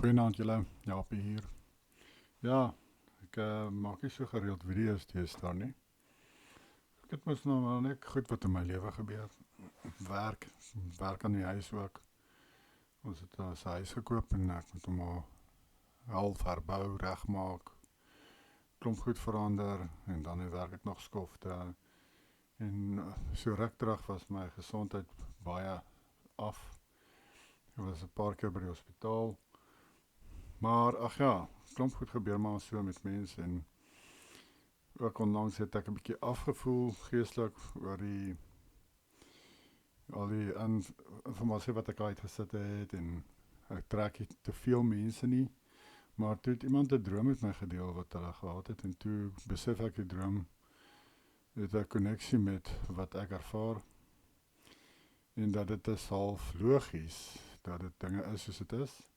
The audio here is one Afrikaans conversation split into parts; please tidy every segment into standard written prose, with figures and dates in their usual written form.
Goeienaand julle, Japie hier. Ja, ek maak nie so gereeld video's deesdae nie. Ek het mos nou maar net goed wat in my lewe gebeur. Werk, werk aan die huis ook. Ons het 'n huis gekoop en ek moet hom al half herbou, regmaak, klomp goed verander en dan werk ek nog skofte. En so ruk terug was my gesondheid baie af. Ek was 'n paar keer by die hospitaal. Maar ag ja, klomp goed gebeur maar so met mense en ook onlangs het ek 'n bietjie afgevoel geestelik oor al die informasie wat ek uitgesit het en ek trek nie te veel mense nie. Maar toe het iemand 'n droom met my gedeel wat hulle gehad het en toe besef ek die droom het 'n koneksie met wat ek ervaar en dat dit is half logies dat dit dinge is soos dit is.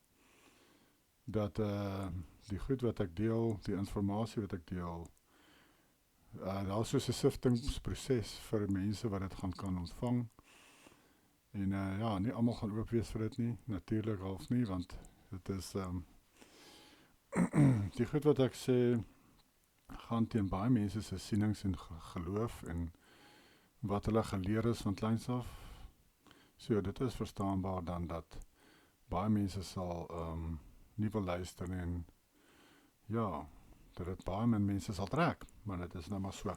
Dat die goed wat ek deel, die informasie wat ek deel, daar is soos 'n siftingsproses vir mense wat dit gaan kan ontvang. En ja, nie almal gaan oop wees vir dit nie, natuurlik half nie, want dit is die goed wat ek sê gaan teen baie mense se sienings en geloof en wat hulle geleer is van kleins af. So dit is verstaanbaar dan dat baie mense sal nie wil luister en ja, dat dit baie min mense sal trek, maar dit is nou maar so.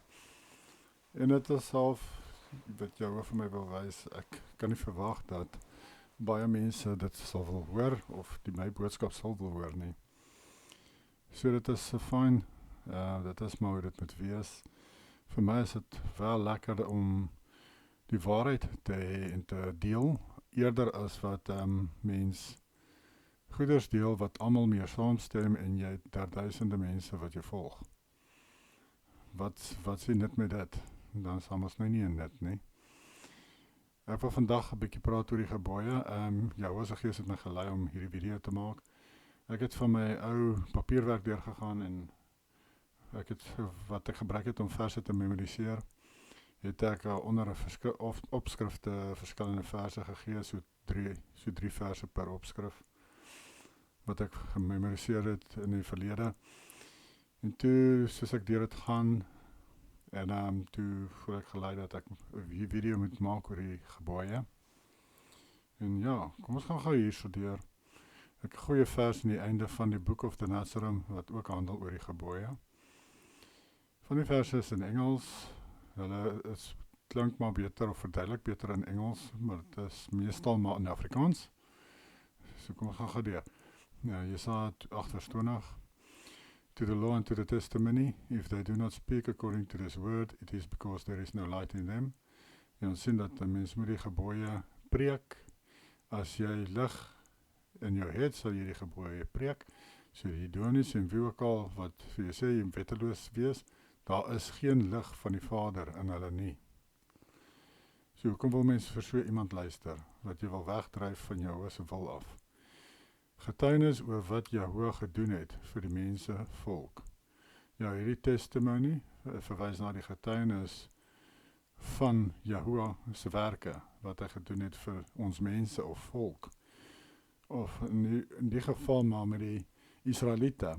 En dit is half wat jou vir my wil wys, ek kan nie verwag dat baie mense dit sal wil hoor of my boodskap sal wil hoor nie. So dit is fyn, dit is maar hoe dit moet wees. Vir my is dit wel lekker om die waarheid te hê en te deel, eerder as wat mens goeders deel wat almal meer saamstem en jy het daar duisende mense wat jy volg. Wat sien dit met dit? Dan sal ons nou nie in dit nie. Ek wil vandag 'n bietjie praat oor die gebooie. Heilige Gees het my gelei om hierdie video te maak. Ek het van my ou papierwerk deurgegaan en wat ek gebruik het om verse te memoriseer, het ek onder 'n opskrifte verskillende verse gegee, so drie verse per opskrif wat ek gememoriseer het in die verlede. En toe, soos ek deur het gaan, en toe voel ek gelei dat ek 'n video moet maak oor die gebooie. En ja, kom ons gaan gou hier so deur. Ek gooi 'n vers in die einde van die Book of the Nazarene wat ook handel oor die gebooie. Van die verse is in Engels. Hulle klink maar beter of verduidelik beter in Engels, maar dit is meestal maar in Afrikaans. So kom ons gaan gou deur. Jesaja 8:20. To the law and to the testimony, if they do not speak according to this word, it is because there is no light in them. En ons sien dat mens moet die gebooie preek. As jy lig in jou het, sal jy die gebooie preek. So die donies en wie ook al wat vir jy sê, jy wetteloos wees, daar is geen lig van die Vader in hulle nie. So hoekom wil mens vir so iemand luister, wat jy wil wegdryf van jou se wil af? Getuienis oor wat Jahoua gedoen het vir die mense volk. Ja, hierdie testimony verwys na die getuienis van Jahoua se werke, wat hy gedoen het vir ons mense of volk. Of in die geval maar met die Israeliete.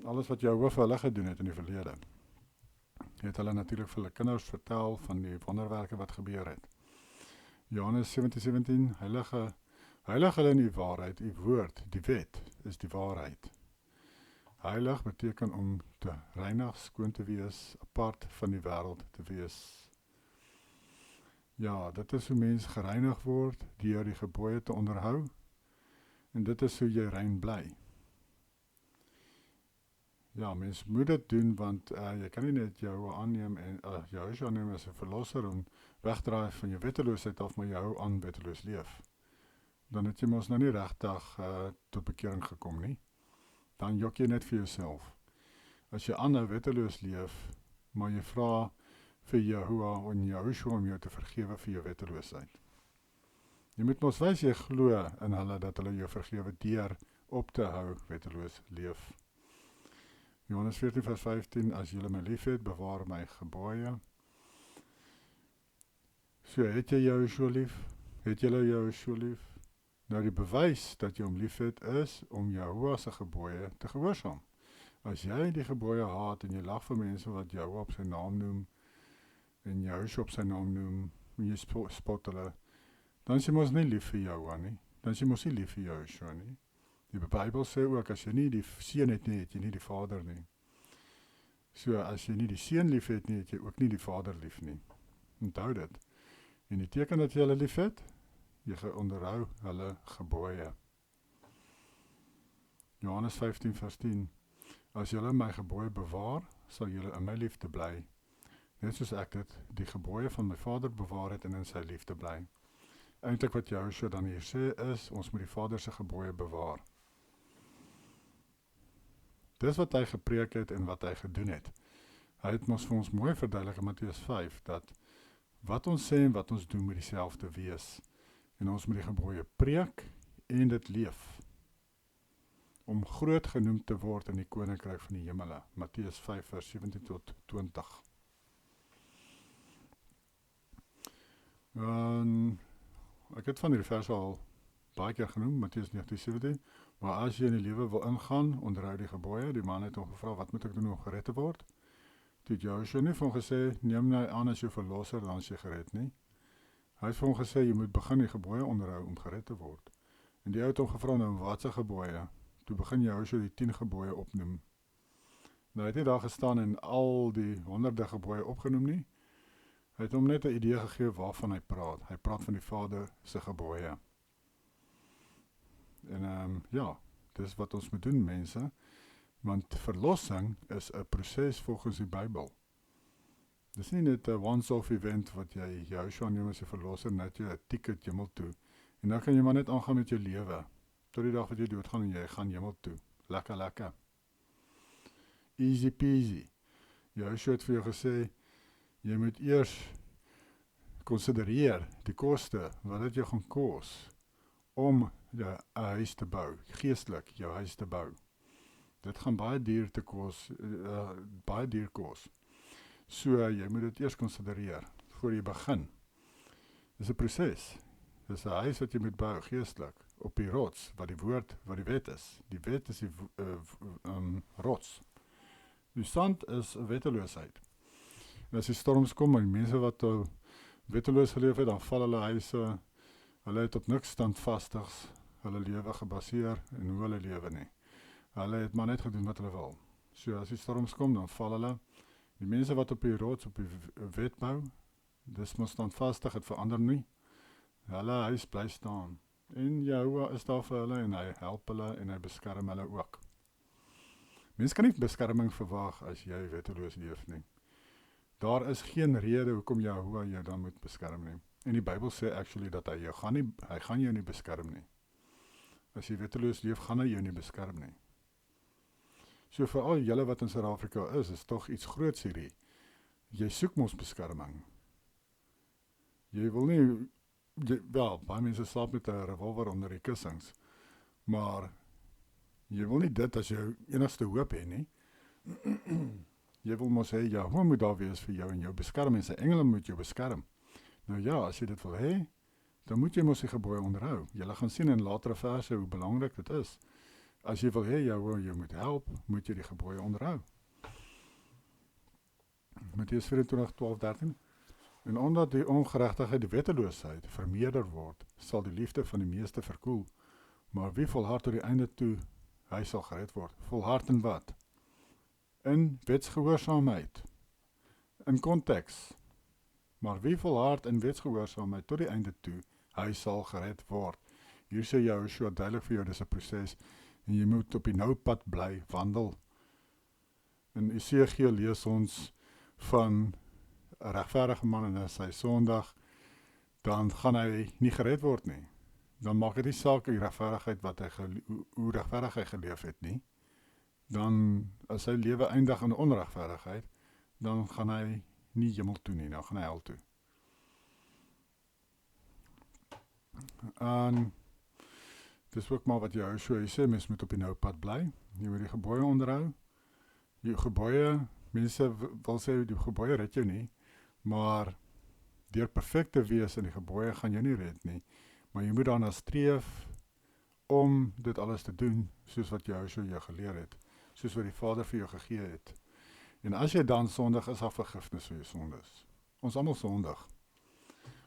Alles wat Jahoua vir hulle gedoen het in die verlede. Het hulle natuurlik vir hulle kinders vertel van die wonderwerke wat gebeur het. Johannes 17:17, heilig hulle in die waarheid, die woord, die wet, is die waarheid. Heilig beteken om te reinig, skoon te wees, apart van die wêreld te wees. Ja, dit is hoe mens gereinig word, deur die gebooie te onderhou, en dit is hoe jy rein bly. Ja, mens moet dit doen, want jy kan nie net jou aanneem en jou aanneem as 'n verlosser en wegdraai van jou wetteloosheid af, maar jou aan wetteloos leef. Dan het jy mos nou nie regtig tot bekering gekom nie. Dan jok jy net vir jouself. As jy aanhou wetteloos leef, maar jy vra vir Jahoua en Yahushua om jou te vergewe vir jou wetteloosheid. Jy moet mos wys jy glo in hulle dat hulle jou vergewe deur op te hou wetteloos leef. Johannes 14:15, as julle my lief het, bewaar my gebooie. So, het jy Yahushua lief? Het julle Yahushua lief? Nou die bewys dat jy hom liefhet is om Jehovah se gebooie te gehoorsaam. As jy die gebooie haat en jy lag vir mense wat Jehovah op sy naam noem en Joshua op sy naam noem en jy spot hulle, dan is jy mos nie lief vir Jehovah nie. Dan is jy mos nie lief vir Joshua nie. Die Bybel sê ook, as jy nie die seun het nie, het jy nie die vader nie. So, as jy nie die seun lief het nie, het jy ook nie die vader lief nie. Onthou dit. En die teken dat jy hulle lief het, jy onderhou hulle gebooie. Johannes 15 vers 10. As julle my gebooie bewaar, sal julle in my liefde bly. Net soos ek dit, die gebooie van my vader bewaar het en in sy liefde bly. Eintlik wat Joshua dan hier sê is, ons moet die vader se gebooie bewaar. Dis wat hy gepreek het en wat hy gedoen het. Hy het ons vir ons mooi verduidelik in Matteus 5, dat wat ons sê en wat ons doen moet dieselfde wees. En ons moet die gebooie preek en dit leef. Om groot genoem te word in die koninkryk van die hemele. Matteus 5 vers 17 tot 20. Ek het van die vers al baie keer genoem, Matteus 19:17, maar as jy in die lewe wil ingaan, onderhou die gebooie. Die man het hom gevra, wat moet ek doen om gered te word? Toe het Joshua nie vir hom gesê, neem nou aan as jou verlosser, dan is jy gered nie. Hy het vir hom gesê, jy moet begin die gebooie onderhou om gered te word. En die ou het hom gevra, nou wat se gebooie? Toe begin Joshua die 10 gebooie opnoem. Nou het hy daar gestaan en al die honderde gebooie opgenoem nie. Hy het hom net 'n idee gegee waarvan hy praat. Hy praat van die Vader se gebooie. En ja, dis wat ons moet doen, mense. Want verlossing is 'n proses volgens die Bybel. Dis nie net 'n once-off event wat jy Joshua neem as 'n verlosser, net jy 'n ticket hemel toe. En dan kan jy maar net aangaan met jou lewe. Tot die dag wat jy doodgaan en jy gaan hemel toe. Lekker, lekker. Easy peasy. Joshua het vir jou gesê, jy moet eers considereer die koste, wat dit jou gaan kos, om 'n huis te bou, geestelik jou huis te bou. Dit gaan baie duur kos. So, jy moet dit eers considereer, voor jy begin. Dis 'n proses. Dis 'n huis wat jy moet bou, geestelik, op die rots, wat die wet is. Die wet is die rots. Die sand is wetteloosheid. En as die storms kom, en mense wat wetteloos geleef het, dan val hulle huise, hulle het op niks standvastigs, hulle lewe gebaseer, en hoe hulle lewe nie. Hulle het maar net gedoen wat hulle wil. So as die storms kom, dan val hulle. Die mense wat op die rots, op die wet bou, dis maar standvastig, het verander nie. Hulle huis bly staan. En Jehovah is daar vir hulle, en hy help hulle, en hy beskerm hulle ook. Mens kan nie beskerming verwag as jy wetteloos leef nie. Daar is geen rede hoekom Jehovah jou dan moet beskerm nie. En die Bybel sê actually dat hy gaan jou nie beskerm nie. As jy wetteloos leef, gaan hy jou nie beskerm nie. So vir al julle wat in Suid-Afrika is tog iets groots hierdie. Jy soek mos beskerming. Jy wil nie, wel, baie mense slaap met 'n revolver onder die kussings, maar jy wil nie dit as jou enigste hoop hê nie. Jy wil mos hê, ja, hoe moet daar wees vir jou en jou beskerm, en sy engele moet jou beskerm. Nou ja, as jy dit wil hê, dan moet jy mos die gebooie onderhou. Julle gaan sien in latere verse hoe belangrik dit is. As jy wil hê, jou moet help, moet jy die gebooie onderhou. Matteus 24:12-13. En omdat die ongeregtigheid, die wetteloosheid, vermeerder word, sal die liefde van die meeste verkoel. Maar wie volhard tot die einde toe, hy sal gered word. Volhard in wat? In wetsgehoorsaamheid. In konteks. Maar wie volhard in wetsgehoorsaamheid tot die einde toe, hy sal gered word. Hier sê Joshua duidelik vir jou, dis 'n proses, en jy moet op die nou pad bly, wandel. In Esegiel lees ons van 'n regverdige man, en as hy Sondag, dan gaan hy nie gered word nie. Dan maak dit nie saak die regverdigheid hoe regverdig hy geleef het nie. Dan, as sy lewe eindig in onregverdigheid, dan gaan hy nie hemel toe nie, dan gaan hy hel toe. En dis ook maar wat Joshua sê, mens moet op die nou pad bly, jy moet die gebooie onderhou. Die gebooie, mense wil sê, die gebooie red jou nie, maar deur perfek te wees in die gebooie gaan jy nie red nie. Maar jy moet daarna streef, om dit alles te doen, soos wat Joshua jou geleer het, soos wat die Vader vir jou gegee het. En as jy dan sondig, is daar vergifnis vir jou sondes. Ons almal sondig.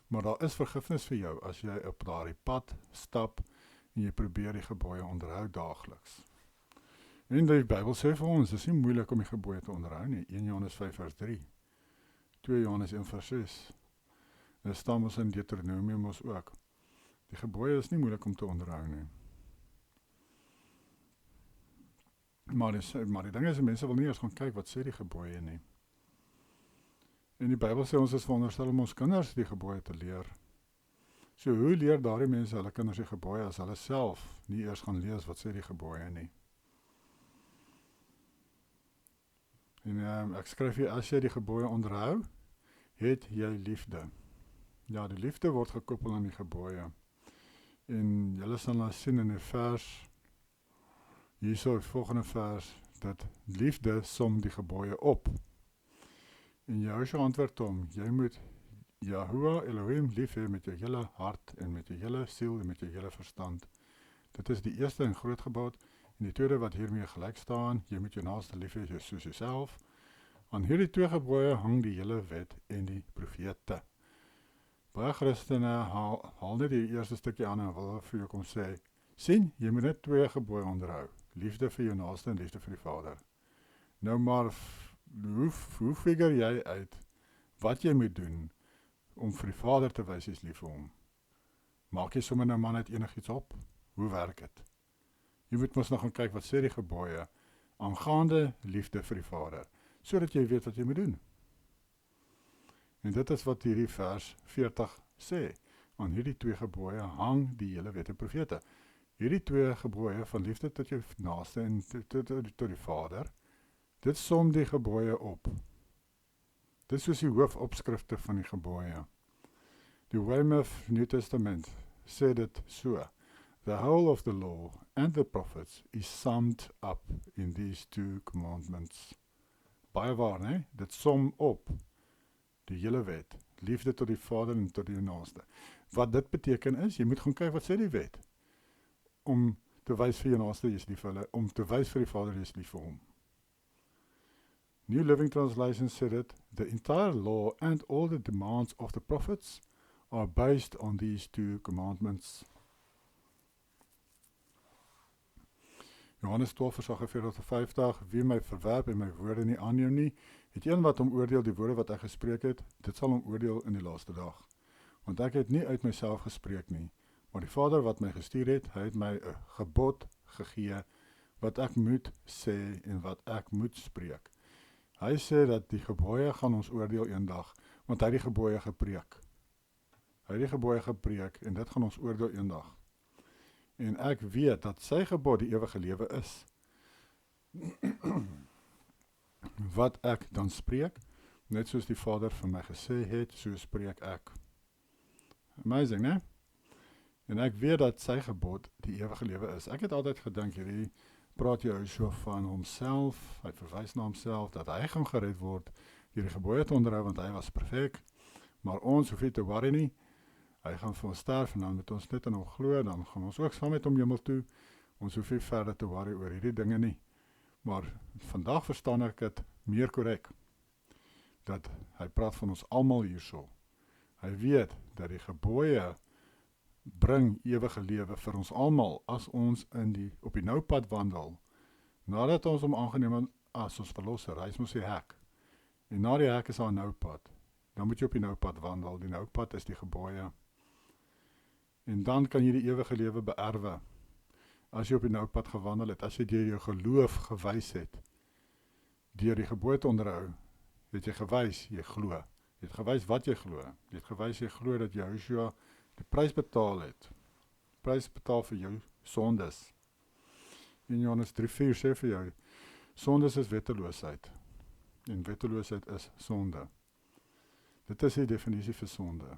Maar daar is vergifnis vir jou, as jy op daardie pad stap, en jy probeer die gebooie onderhou daagliks. En die Bybel sê vir ons, dit is nie moeilik om die gebooie te onderhou nie, 1 Johannes 5 vers 3, 2 Johannes 1 vers 6, dit staan ons in Deuteronomium ons ook. Die gebooie is nie moeilik om te onderhou nie. Maar die ding is, mense wil nie eers gaan kyk wat sê die gebooie nie. En die Bybel sê ons is veronderstel om ons kinders die gebooie te leer. So hoe leer daardie mense hulle kinders die gebooie as hulle self nie eers gaan lees wat sê die gebooie nie? En ek skryf hier, as jy die gebooie onderhou, het jy liefde. Ja, die liefde word gekoppel aan die gebooie. En julle sal nou sien in die vers, hierso die volgende vers, dat liefde som die gebooie op. En Joshua antwoord hom, jy moet Yahuwah Elohim lief hê met jou hele hart en met jou hele siel en met jou hele verstand. Dit is die eerste en groot gebod, en die tweede wat hiermee gelyk staan, jy moet jou naaste lief hê soos jouself. Aan hierdie twee gebooie hang die hele wet en die profete. Baie Christene haal net die eerste stukkie aan en wil vir jou kom sê, sien, jy moet net twee gebooie onderhou, liefde vir jou naaste en liefde vir die Vader. Nou maar, hoe figure jy uit wat jy moet doen om vir die Vader te wys jy is lief vir hom? Maak jy sommer nou maar net enigiets op? Hoe werk het? Jy moet mos nog gaan kyk wat sê die gebooie aangaande liefde vir die Vader, sodat jy weet wat jy moet doen. En dit is wat hierdie vers 40 sê. Aan hierdie twee gebooie hang die hele wet en profete. Hierdie twee gebooie van liefde tot jou naaste en tot die Vader, dit som die gebooie op. Dit is soos die hoofopskrifte van die gebooie. Die Weymouth New Testament sê dit so, the whole of the law and the prophets is summed up in these two commandments. Baie waar, ne? Dit som op die hele wet, liefde tot die Vader en tot die naaste. Wat dit beteken is, jy moet gaan kyk wat sê die wet, om te wys vir jou naaste jy is lief vir hulle, om te wys vir die Vader jy is lief vir hom. New Living Translation sê dit, the entire law and all the demands of the prophets are based on these two commandments. Johannes 12 vers 48-50, wie my verwerp en my woorde nie aanneem nie, het een wat om oordeel die woorde wat ek gespreek het, dit sal om oordeel in die laaste dag. Want ek het nie uit myself gespreek nie, maar die Vader wat my gestuur het, hy het my 'n gebod gegee, wat ek moet sê en wat ek moet spreek. Hy sê dat die gebooie gaan ons oordeel eendag, want hy het die gebooie gepreek. Hy het die gebooie gepreek en dit gaan ons oordeel eendag. En ek weet dat sy gebod die ewige lewe is. Wat ek dan spreek, net soos die Vader vir my gesê het, so spreek ek. Amazing, né? En ek weet dat sy gebod die ewige lewe is. Ek het altyd gedink, hierdie praat jy so van homself, hy verwys na homself, dat hy gaan gered word, deur die gebooie te onderhou, want hy was perfek, maar ons hoef nie te worry nie, hy gaan vir ons sterf, en dan moet ons net in hom glo, dan gaan ons ook saam met hom hemel toe, ons hoef nie verder te worry oor hierdie dinge nie, maar vandag verstaan ek het meer korrek, dat hy praat van ons almal hierso, hy weet, dat die gebooie bring ewige lewe vir ons almal, as ons op die noupad wandel, nadat ons hom aangeneem as ons verlosser, hy is mos die hek, en na die hek is daar 'n noupad, dan moet jy op die noupad wandel, die noupad is die gebooie, en dan kan jy die ewige lewe beerwe, as jy op die noupad gewandel het, as jy deur jou geloof gewys het, deur die gebooie te onderhou, het jy gewys, jy glo, jy het gewys wat jy glo, jy het gewys jy glo dat Joshua die prys betaal het, prys betaal vir jou sondes. In Johannes 3:4 sê vir jou, sondes is wetteloosheid, en wetteloosheid is sonde. Dit is die definisie vir sonde.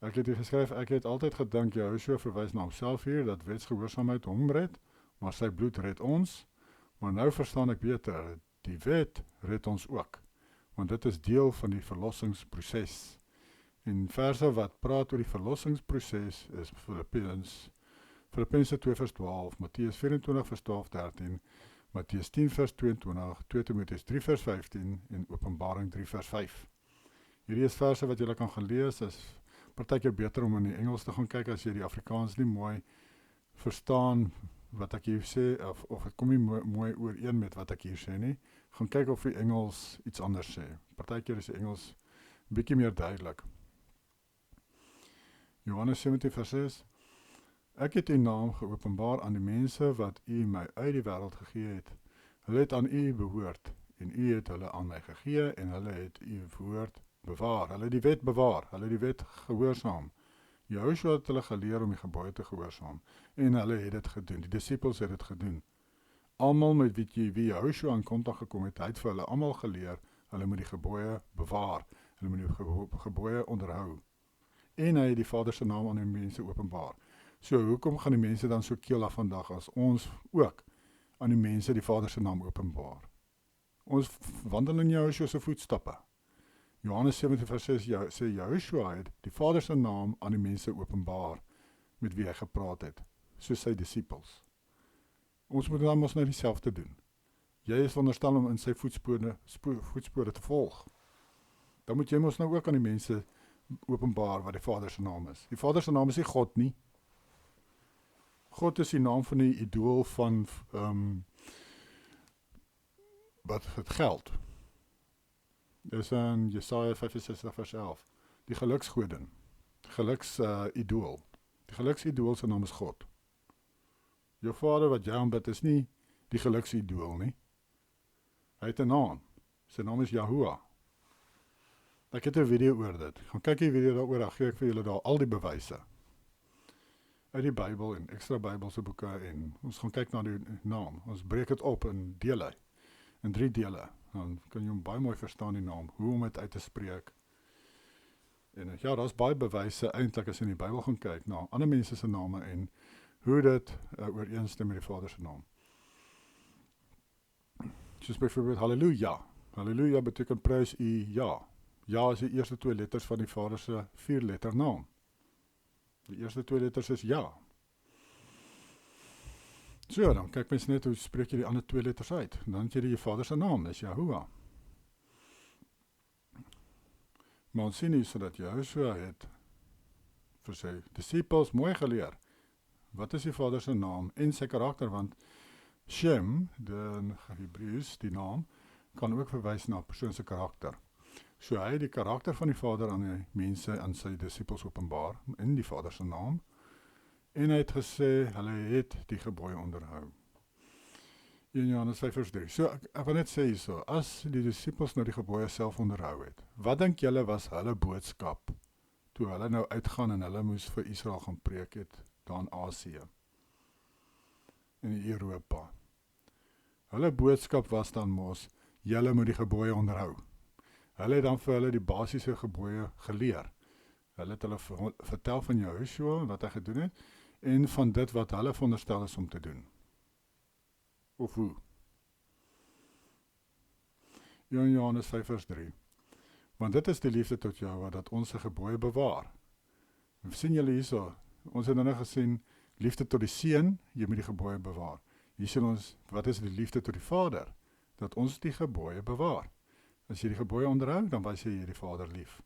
Ek het hier geskryf, ek het altyd gedink, Joshua verwys na homself hier, dat wetsgehoorsaamheid hom red, maar sy bloed red ons, maar nou verstaan ek beter, die wet red ons ook, want dit is deel van die verlossingsproses. En verse wat praat oor die verlossingsproses is Filippense 2 vers 12, Matteus 24 vers 12-13, Matteus 10 vers 22, 2 Timoteus 3 vers 15 en Openbaring 3 vers 5. Hierdie is verse wat jy kan gaan lees, is partykeer beter om in die Engels te gaan kyk as jy die Afrikaans nie mooi verstaan wat ek hier sê, of het kom nie mooi ooreen met wat ek hier sê nie, gaan kyk of die Engels iets anders sê. Partykeer is die Engels bietjie meer duidelik. Johannes 17 vers 6, Ek het u naam geopenbaar aan die mense wat u my uit die wêreld gegee het. Hulle het aan u behoort, en u het hulle aan my gegee, en hulle het u woord bewaar. Hulle het die wet bewaar, hulle het die wet gehoorsaam. Joshua het hulle geleer om die gebooie te gehoorsaam, en hulle het dit gedoen, die disippels het dit gedoen. Almal met wie Joshua in kontak gekom het, hy het vir hulle almal geleer, hulle moet die gebooie bewaar, hulle moet die gebooie onderhou. En hy het die Vader se naam aan die mense openbaar. So, hoekom gaan die mense dan so keel af vandag as ons ook aan die mense die Vader se naam openbaar? Ons wandel in Joshua se voetstappe. Johannes 17 vers 6 sê Joshua het die Vader se naam aan die mense openbaar met wie hy gepraat het, soos sy disippels. Ons moet dan mos nou dieselfde doen. Jy is veronderstel om in sy voetspore te volg. Dan moet jy mos nou ook aan die mense openbaar wat die Vader se naam is. Die Vader se naam is nie God nie. God is die naam van die idool van wat het geld. Dis in Jesaja 65 vers 11. Die geluksgodin. Geluksidool. Die geluksidool se naam is God. Jou vader wat jy aanbid is nie die geluksidool nie. Hy het 'n naam. Sy naam is Yahuwah. Ek het 'n video oor dit. Gaan kyk die video daaroor, dan gee ek vir julle daar al die bewyse. Uit die Bybel en ekstra Bybelse boeke en ons gaan kyk na die naam. Ons breek dit op in dele, in 3 dele. Dan kan jy hom baie mooi verstaan die naam, hoe om dit uit te spreek. En ja, daar's baie bewyse eintlik as jy in die Bybel gaan kyk na ander mense se name en hoe dit ooreenstem met die Vader se naam. Soos byvoorbeeld Halleluja. Halleluja beteken prys u ja. Ja is die eerste 2 letters van die Vader se 4 letter naam. Die eerste 2 letters is ja. So, dan kyk mens net hoe spreek jy die ander 2 letters uit. Dan het jy die Vader se naam, dis Yahuwah. Maar ons sien hier so dat Joshua het vir sy disippels mooi geleer. Wat is die Vader se naam en sy karakter, want Shem, die Hebreëus, die naam, kan ook verwys na 'n persoon se karakter. So hy het die karakter van die Vader aan die mense, aan sy disippels openbaar, in die Vader se naam, en hy het gesê, hulle het die gebooie onderhou. 1 Johannes 5 vers 3. So, ek wil net sê hierso, as die disippels nou die gebooie self onderhou het, wat dink julle was hulle boodskap, toe hulle nou uitgaan en hulle moes vir Israel gaan preek het, daar in Asië, in Europa. Hulle boodskap was dan mos, julle moet die gebooie onderhou. Hulle het dan vir hulle die basiese gebooie geleer. Hulle het hulle vertel van Joshua, wat hy gedoen het, en van dit wat hulle veronderstel is om te doen. Of hoe? 1 Johannes 5 vers 3. Want dit is die liefde tot jou, dat ons se gebooie bewaar. En sien julle hierso, ons het nou gesien, liefde tot die seun, jy moet die gebooie bewaar. Hier sien ons, wat is die liefde tot die Vader? Dat ons die gebooie bewaar. As jy die gebooie onderhou, dan wys jy die Vader lief.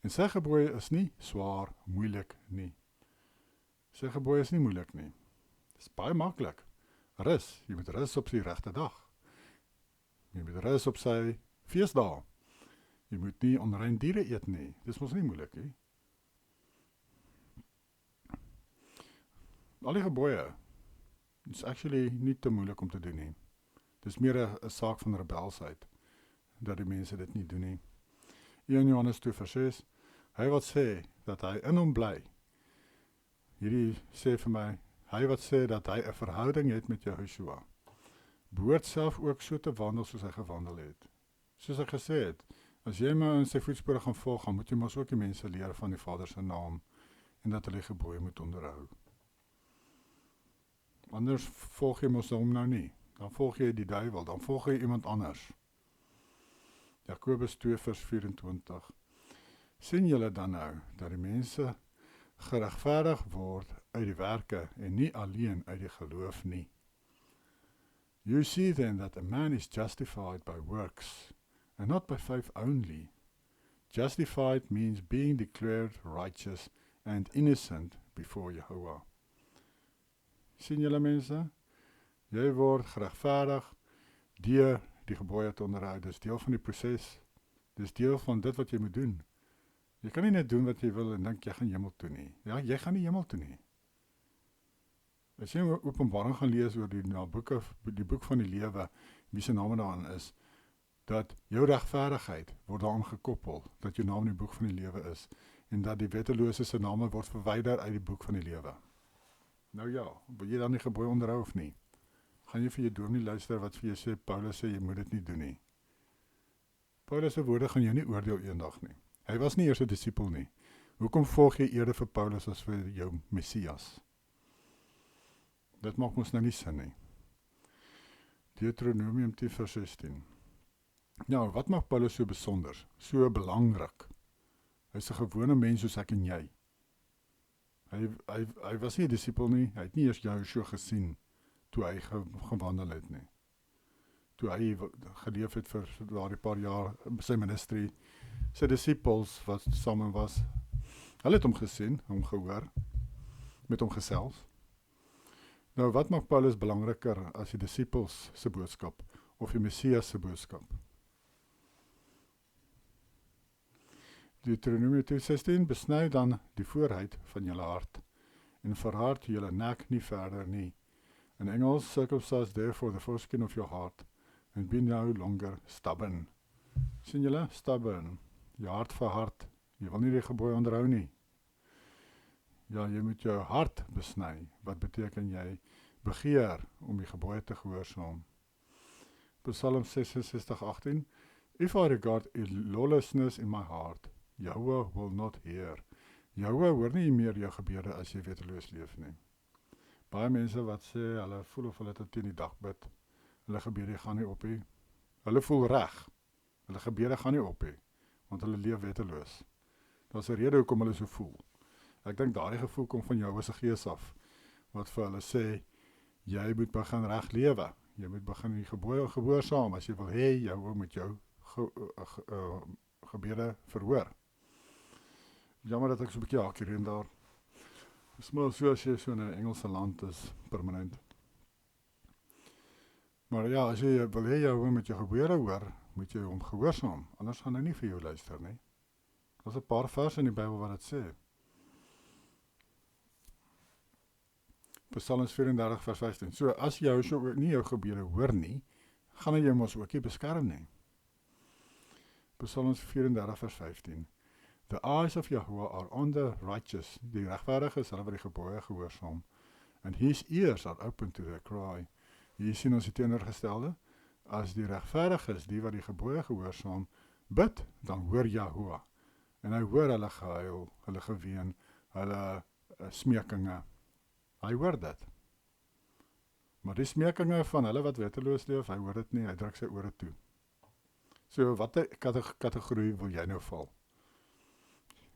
En sy gebooie is nie swaar, moeilik nie. Sy gebooie is nie moeilik nie. Dit is baie maklik. Rus, jy moet rus op sy regte dag. Jy moet rus op sy feesdae. Jy moet nie onrein diere eet nie. Dit is mos nie moeilik nie. Al die gebooie is actually nie te moeilik om te doen nie. Dit is meer 'n saak van rebelsheid, dat die mense dit nie doen nie. 1 Johannes 2 vers 6, hy wat sê, dat hy in hom bly, hierdie sê vir my, hy wat sê, dat hy 'n verhouding het met Joshua, behoort self ook so te wandel, soos hy gewandel het. Soos ek gesê het, as jy maar in sy voetspore gaan volg, dan moet jy maar ook die mense leer van die Vader se naam, en dat hulle gebooie moet onderhou. Anders volg jy mos hom nou nie. Dan volg jy die duiwel, dan volg jy iemand anders. Jakobus 2 vers 24. Sien julle dan nou, dat die mense geregverdig word uit die werke en nie alleen uit die geloof nie. You see then that a man is justified by works, and not by faith only. Justified means being declared righteous and innocent before Jehovah. Sien julle mense? Jy word geregverdig deur die gebooie te onderhou. Dis deel van die proses. Dis deel van dit wat jy moet doen. Jy kan nie net doen wat jy wil en dink jy gaan hemel toe nie. Ja, jy gaan nie hemel toe nie. As jy Openbaring gaan lees oor die boek van die lewe, wie se naam daarin is, dat jou regverdigheid word daaraan gekoppel, dat jou naam in die boek van die lewe is, en dat die wettelose se name word verwyder uit die boek van die lewe. Nou ja, wil jy dan die gebooie onderhou of nie? Gaan jy vir jou dominee luister wat vir jou sê, Paulus sê, jy moet dit nie doen nie. Paulus se woorde gaan jou nie oordeel eendag nie. Hy was nie eers 'n disipel nie. Hoekom volg jy eerder vir Paulus as vir jou Messias? Dit maak ons nou nie sin nie. Deuteronomium 10 vers 16. Nou, wat maak Paulus so besonder, so belangrik? Hy is 'n gewone mens soos ek en jy. Hy was nie 'n disipel nie, hy het nie eers Joshua gesien toe hy gewandel het nie. Toe hy geleef het vir daardie paar jaar sy ministerie, sy disciples wat saam was, hulle het hom gesien, hom gehoor, met hom gesels. Nou, wat maak Paulus belangriker as die disciples se boodskap, of die Messias se boodskap? Deuteronomium 2:16, besny dan die voorheid van julle hart, en verhard julle nek nie verder nie. In Engels, circumcise therefore the foreskin of your heart, and be no longer stubborn. Sien julle? Stubborn. Jou hart verhard. Jy wil nie die gebooie onderhou nie. Ja, jy moet jou hart besny. Wat beteken jy begeer om die gebooie te gehoorsaam? Psalm 66:18. If I regard lawlessness in my heart, Yahweh will not hear. Yahweh hoor nie meer jou gebede as jy wetteloos leef nie. Baie mense wat sê, hulle voel of hulle tot teen die dag bid, hulle gebede gaan nie op nie. Hulle voel reg, hulle gebede gaan nie op nie, want hulle leef wetteloos. Daar's 'n rede hoekom hulle so voel. Ek dink daardie gevoel kom van Jahweh se gees af, wat vir hulle sê, jy moet begin reg lewe, jy moet begin die gebooie gehoorsaam, as jy wil hê, Jahweh moet jou gebede verhoor. Jammer dat ek so 'n bietjie hakie reem daar. Dis maar so as jy so in 'n Engelse land is, permanent. Maar ja, as jy wil hê Jahweh met jou gebede hoor, moet jy hom gehoorsaam, anders gaan hy nie vir jou luister nie. Daar's 'n paar verse in die Bybel wat dit sê. Psalms 34 vers 15. So as jy nie jou gebede hoor nie, gaan hy jou mos ook nie beskerm nie. Psalms 34 vers 15. The eyes of Yahweh are on the righteous, die regverdige is hulle wat die gebooie gehoorsaam, and his ears are open to their cry. Hier sien ons die teenoorgestelde, as die regverdige is die wat die gebooie gehoorsaam, bid, dan hoor Yahweh, en hy hoor hulle gehuil, hulle geween, hulle smekinge, hy hoor dit. Maar die smekinge van hulle wat wetteloos leef, hy hoor dit nie, hy druk sy ore toe. So, wat kategorie wil jy nou val?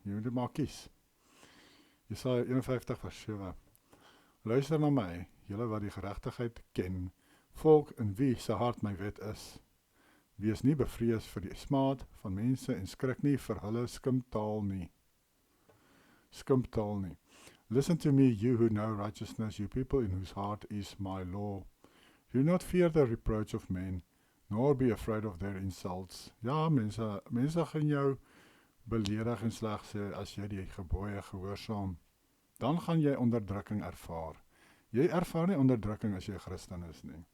Jy moet dit maar kies. Jesaja 51 vers 7. Luister na my, julle wat die geregtigheid ken, volk in wie se hart my wet is. Wees nie bevrees vir die smaad van mense en skrik nie vir hulle skimptaal nie. Skimptaal nie. Listen to me, you who know righteousness, you people in whose heart is my law. Do not fear the reproach of men, nor be afraid of their insults. Ja, mense gaan jou beledig en sleg sê as jy die gebooie gehoorsaam. Dan gaan jy onderdrukking ervaar. Jy ervaar nie onderdrukking as jy Christen is nie.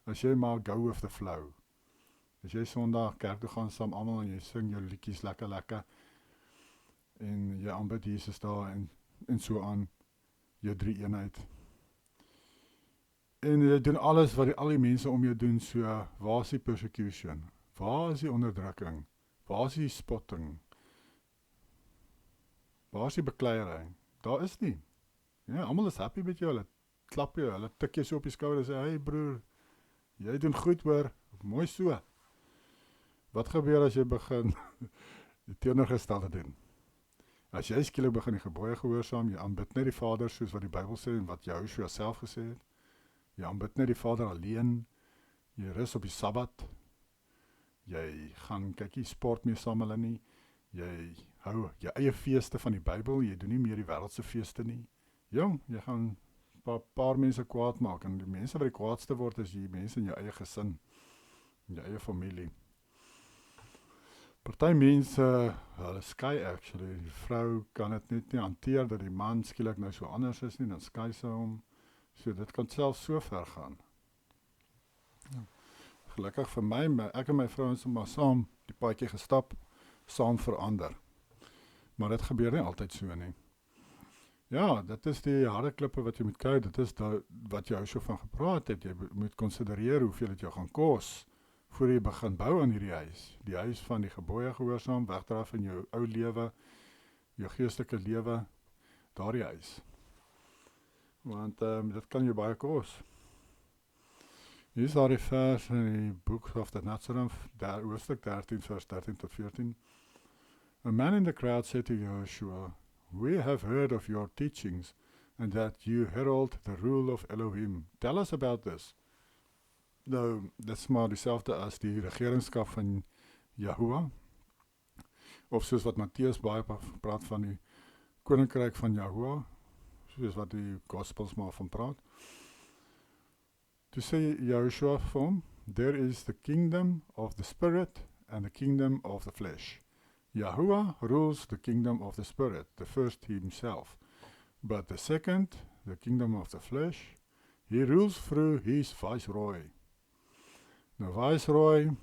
As jy maar go with the flow. As jy Sondag kerk toe gaan saam almal en jy sing jou liedjies lekker en jy aanbid Jesus daar en so aan jou drie eenheid. En jy doen alles wat al die mense om jou doen, so waar is die persecution? Waar is die onderdrukking? Waar is die spotting? Waar is die bekleierery? Daar is nie. Ja, almal is happy met jou, hulle klap jou, hulle tik jou so op die skouder en sê, hey broer, jy doen goed hoor, mooi so. Wat gebeur as jy begin die teenoorgestelde doen? As jy skielik begin die gebooie gehoorsaam, jy aanbid net die Vader soos wat die Bybel sê en wat Joshua self gesê het. Jy aanbid net die Vader alleen, jy rus op die Sabbat, jy gaan kyk nie sport meer saam hulle nie, jy hou jou eie feeste van die Bybel, jy doen nie meer die wêreldse feeste nie. Jong, jy gaan paar mense kwaad maak, en die mense wat die kwaadste word is die mense in jou eie gesin, in jou eie familie. Party mense, hulle skei actually, die vrou kan dit net nie hanteer dat die man skielik nou so anders is nie, dan skei sy hom, so dit kan selfs so ver gaan. Ja. Gelukkig vir my, ek en my vrou is maar saam die paadjie gestap, saam verander. Maar dit gebeur nie altyd so nie. Ja, dit is die harde klippe wat jy moet kyk, dit is wat jy so van gepraat het, jy moet konsidereer hoeveel het jou gaan kos, voor jy begin bou aan hierdie huis. Die huis van die gebooie gehoorsaam, wegdra van jou ou lewe, jou geestelike lewe, daardie huis. Want dit kan jou baie kos. Hier is daar die vers in die boek of the Nazareth, hoofstuk 13, vers 13 tot 14. A man in the crowd said to Joshua, "We have heard of your teachings, and that you herald the rule of Elohim. Tell us about this." Nou, dit is maar dieselfde as die regeringskap van Yahuwah, of soos wat Matteus baie praat van die koninkryk van Yahuwah, soos wat die Gospels maar van praat. To say Joshua vir hom, there is the kingdom of the spirit and the kingdom of the flesh. Yahuwah rules the kingdom of the spirit, the first himself, but the second, the kingdom of the flesh, he rules through his viceroy. Nou viceroy,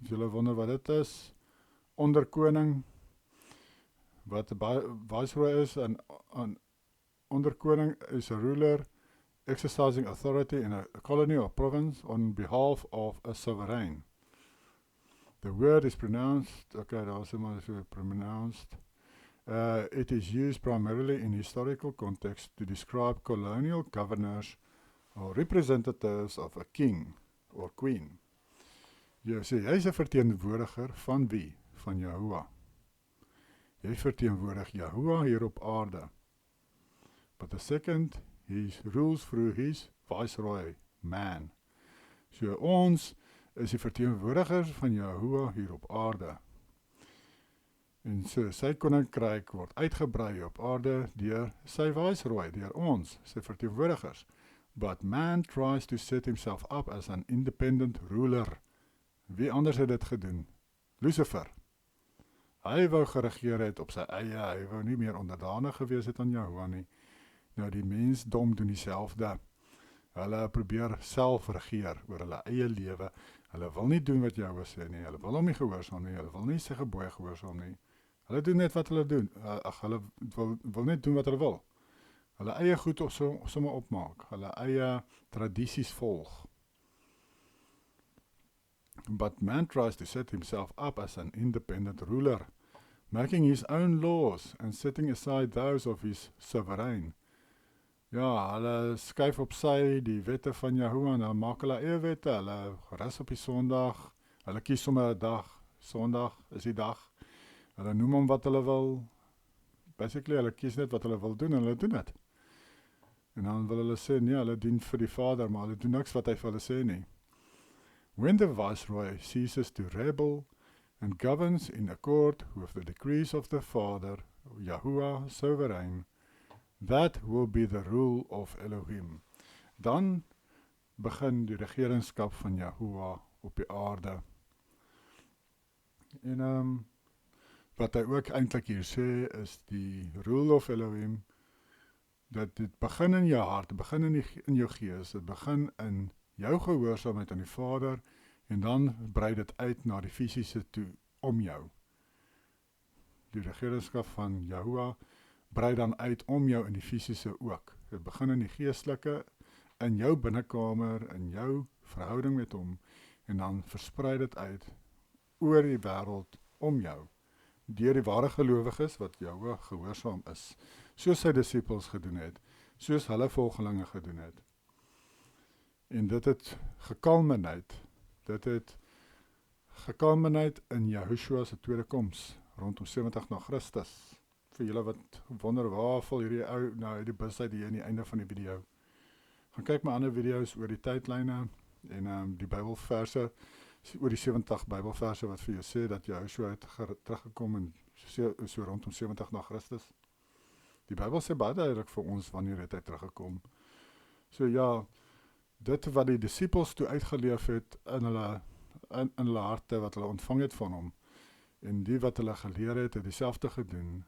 as julle wonder wat dit is, onderkoning, wat viceroy is, en onderkoning is a ruler exercising authority in a colony or province on behalf of a sovereign. The word is pronounced, okay, daar is maar so pronounced. It is used primarily in historical context to describe colonial governors or representatives of a king or queen. Jy sê, hy is 'n verteenwoordiger van wie? Van Yahuwah. Jy verteenwoordig Yahuwah hier op aarde. But the second, he rules through his viceroy, man. So ons is die verteenwoordigers van Yahuwah hier op aarde. En so sy koninkryk word uitgebrei op aarde deur sy viceroy, deur ons, sy verteenwoordigers. But man tries to set himself up as an independent ruler. Wie anders het dit gedoen? Lucifer. Hy wou geregeer het op sy eie, hy wou nie meer onderdanig gewees het aan Yahuwah nie. Nou die mensdom doen dieselfde. Hulle probeer self regeer oor hulle eie lewe. Hulle wil nie doen wat Yahuwah sê nie, hulle wil hom nie gehoorsaam nie, hulle wil nie sy gebooie gehoorsaam nie. Hulle doen net wat hulle doen, hulle wil net doen wat hulle wil. Hulle eie goed sommer opmaak, hulle eie tradisies volg. But man tries to set himself up as an independent ruler, making his own laws and setting aside those of his sovereign. Ja, hulle skuif op sy die wette van Yahuwah en dan maak hulle eie wette, hulle rus op die Sondag, hulle kies sommer 'n dag, Sondag is die dag, hulle noem hom wat hulle wil, basically hulle kies net wat hulle wil doen en hulle doen dit. En dan wil hulle sê, nee, hulle dien vir die Vader, maar hulle doen niks wat hy vir hulle sê nie. When the viceroy ceases to rebel and governs in accord with the decrees of the Father, Yahuwah, sovereign, that will be the rule of Elohim. Dan begin die regeringskap van Yahuwah op die aarde. En wat hy ook eintlik hier sê, is die rule of Elohim, dat dit begin in jou hart, dit begin in jou gees, dit begin in jou gehoorsaamheid aan die Vader, en dan brei dit uit na die fisiese toe om jou. Die regeringskap van Yahuwah brei dan uit om jou in die fisiese ook. Dit begin in die geestelike, in jou binnekamer, in jou verhouding met hom, en dan versprei dit uit oor die wêreld om jou, deur die ware gelowiges wat Yahuwah gehoorsaam is, soos sy disippels gedoen het, soos hulle volgelinge gedoen het. En dit het gekalmeneerd in Yahushua se tweede koms, rondom 70 na Christus, vir julle wat wonder waar val hierdie ou nou uit die bus uit hier aan die einde van die video. Gaan kyk my ander video's oor die tydlyne en die Bybelverse, oor die 70 Bybelverse wat vir jou sê dat Joshua het teruggekom en so rondom 70 na Christus. Die Bybel sê baie duidelik vir ons wanneer het hy teruggekom. So ja, dit wat die disippels toe uitgeleef het in hulle harte wat hulle ontvang het van hom, en die wat hulle geleer het dieselfde gedoen,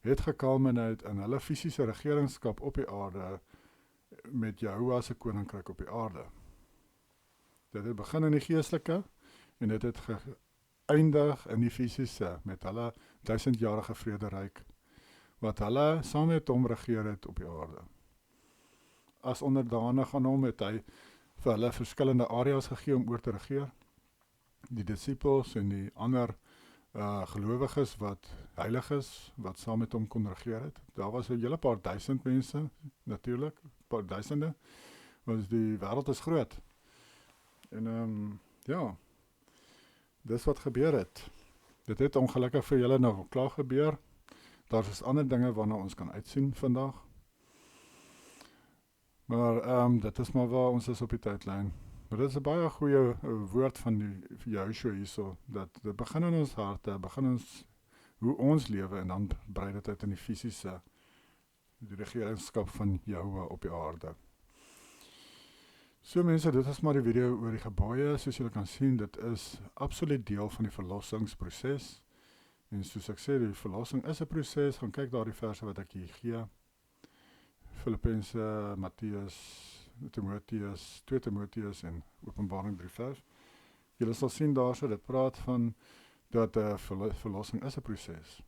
het gekulmineer in hulle fisiese regeringskap op die aarde met Jehovah se koninkryk op die aarde. Dit het begin in die geestelike en dit het geëindig in die fisiese met hulle 1000-jarige vrederyk wat hulle saam met hom regeer het op die aarde. As onderdanig aan hom het hy vir hulle verskillende areas gegee om oor te regeer. Die disippels en die ander gelowiges wat heilig is, wat saam met hom kon regeer het. Daar was 'n hele paar duisend mense, natuurlik, paar duisende, want die wêreld is groot. En ja, dis wat gebeur het. Dit het ongelukkig vir julle nou klaar gebeur. Daar is ander dinge waarna ons kan uitsien vandag. Maar dit is maar waar ons is op die tydlyn. Maar dit is 'n baie goeie woord van die Joshua hierso, dat dit begin in ons harte, begin ons hoe ons lewe en dan brei dit uit in die fisiese, die regeringskap van Jehovah op die aarde. So mense, dit is maar die video oor die gebooie. Soos julle kan sien, dit is absoluut deel van die verlossingsproses. En soos ek sê, die verlossing is 'n proses. Gaan kyk daar die verse wat ek hier gee. Filippense, Matteus, Timoteus, 2 Timoteus en Openbaring 3:5. Julle sal sien daarso, dit praat van dat verlossing is 'n proses.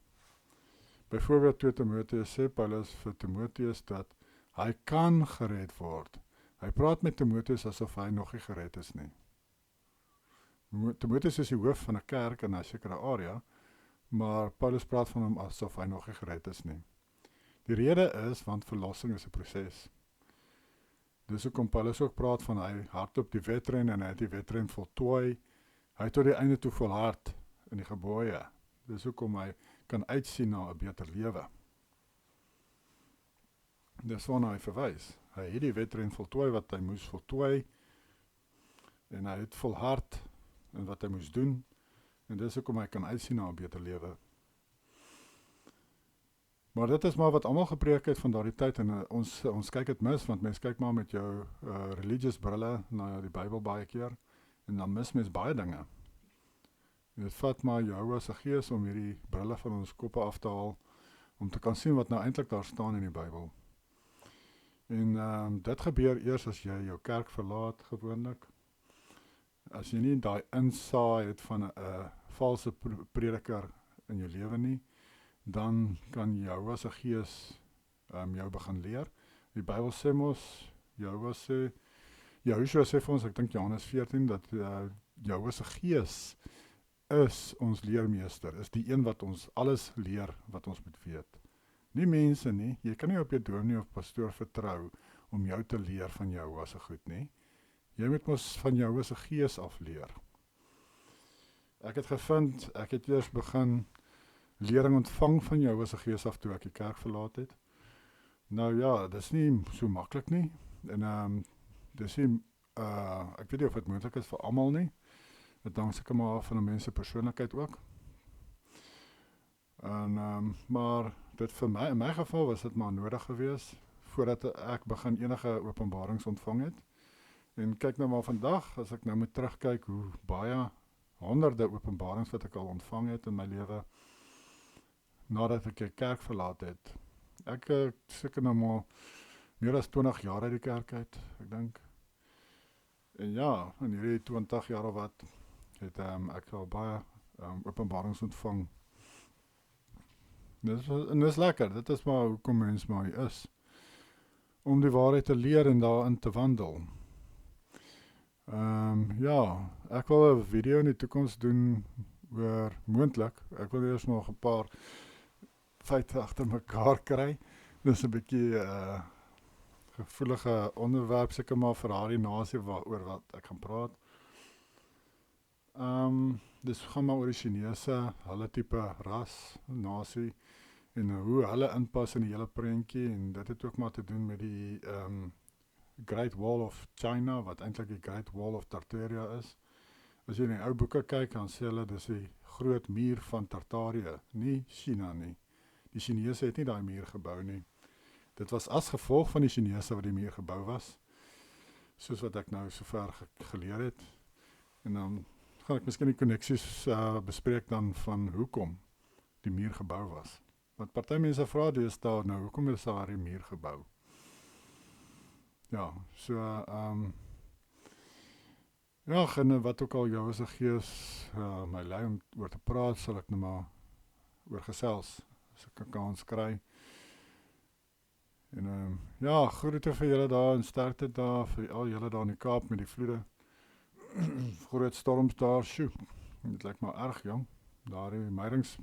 Byvoorbeeld 2 Timoteus sê Paulus vir Timoteus dat hy kan gered word. Hy praat met Timoteus asof hy nog nie gered is nie. Timoteus is die hoof van 'n kerk in 'n sekere area, maar Paulus praat van hom asof hy nog nie gered is nie. Die rede is, want verlossing is 'n proses. Dis hoekom Paulus ook praat van hy hardloop die wedren en hy het die wedren voltooi. Hy het tot die einde toe volhard in die gebooie. Dis hoekom hy kan uitsien na 'n beter lewe. Dis waarna hy verwys. Hy het die wedren voltooi wat hy moes voltooi en hy het volhard in wat hy moes doen en dis hoekom hy kan uitsien na 'n beter lewe. Maar dit is maar wat almal gepreek het van daardie tyd en ons kyk dit mis, want mens kyk maar met jou religious brille na die Bybel baie keer en dan mis mens baie dinge. En dit vat maar Jehovah se gees om hierdie brille van ons koppe af te haal, om te kan sien wat nou eintlik daar staan in die Bybel. En dit gebeur eers as jy jou kerk verlaat gewoonlik. As jy nie daai insaai het van 'n valse prediker in jou lewe nie, dan kan Jehovah se gees jou begin leer. Die Bybel sê mos, Joshua sê vir ons, ek dink Johannes 14, dat Jehovah se gees is ons leermeester, is die een wat ons alles leer wat ons moet weet. Nie mense nie, jy kan nie op jou dominee of pastoor vertrou om jou te leer van Jehovah se goed nie. Jy moet mos van Jehovah se gees af leer. Ek het gevind, ek het eers begin lering ontvang van Jehovah se gees af toe ek die kerk verlaat het. Nou ja, dis nie so maklik nie. En dis nie, ek weet nie of dit moontlik is vir almal nie. Dit hang seker maar af van 'n mens se persoonlikheid ook. Maar dit vir my, in my geval was dit maar nodig geweest voordat ek begin enige openbarings ontvang het. En kyk nou maar vandag, as ek nou moet terugkyk hoe baie honderde openbarings wat ek al ontvang het in my lewe nadat ek die kerk verlaat het. Ek seker nou maar meer as 20 jaar uit die kerk uit, ek dink. En ja, in hierdie 20 jaar of wat het ek al baie openbarings ontvang. En dis lekker, dit is maar hoekom mens maar hier is. Om die waarheid te leer en daarin te wandel. Ja, ek wil 'n video in die toekoms doen oor moontlik. Ek wil eers nog 'n paar feite agter mekaar kry. Dis 'n bietjie gevoelige onderwerp, seker maar vir daardie nasie oor wat ek gaan praat. Dis gaan maar oor die Chinese, hulle tipe ras, nasie, en hoe hulle inpas in die hele prentjie, en dit het ook maar te doen met die Great Wall of China, wat eintlik die Great Wall of Tartaria is. As jy in die ou boeke kyk, dan sê hulle dis die groot muur van Tartarië, nie China nie. Die Chinese het nie daai muur gebou nie. Dit was as gevolg van die Chinese wat die muur gebou was, soos wat ek nou sover geleer het. En dan gaan ek miskien die konneksies bespreek dan van hoekom die muur gebou was. Want party mense vra deesdae nou, hoekom is daar die muur gebou? Ja, so ja, en wat ook al jou as 'n gees my lei om oor te praat, sal ek nou maar oor gesels, as ek 'n kans kry. En ja, groete vir julle daar en sterkte daar, vir al julle daar in die Kaap met die vloede. Groot storms daar, sjoe, dit lyk maar erg jong, daar die Meirings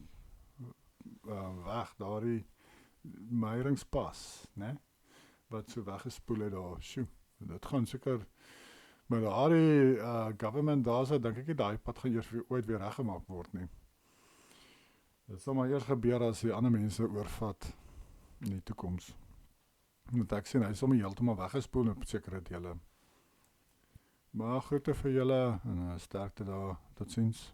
weg, daar die Meiringspas, né? Wat so weggespoel het daar, sjoe, dit gaan seker, maar daar die government daar so, dink ek nie daai pad gaan eers ooit weer reggemaak word nie. Dit sal maar eers gebeur as die ander mense oorvat in die toekoms. Want ek sien, hy is sommer heeltemal weggespoel op sekere dele. Maar groete vir julle en sterkte daar, tot ziens.